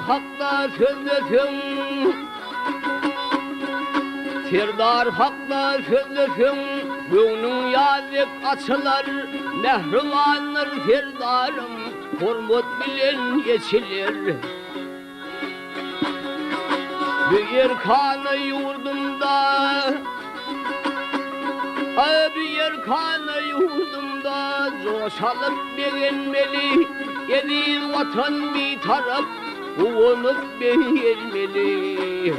hakta sözlesin, Serdar hakta sözlesin, gönlün yazık açılar, mehribanlar serdarım, hormat bilen geçilir. Bir kanı yurdumda, bir kanı yurdumda, coşalıp beğenmeli, yedi vatan bir taraf, uğunup beğenmeli.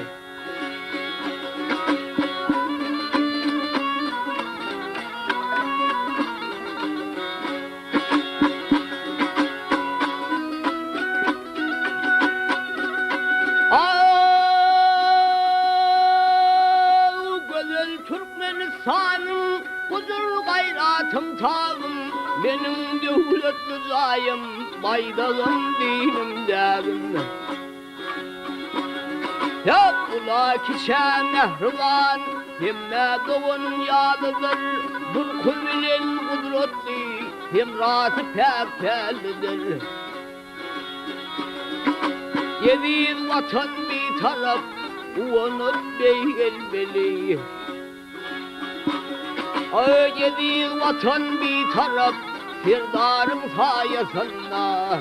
Türkmenistan'ın huzur gayratım tağım, benim devlet rızayım, baydağım dinim derim. Hep ula kişe mehriban, himme doğun yalıdır, dur kuvvetin kudretli, himratı pek pellidir. Yedi vatan bir taraf, uğunup beğenmeli. Yedi vatan bir taraf, serdarım sayesinde.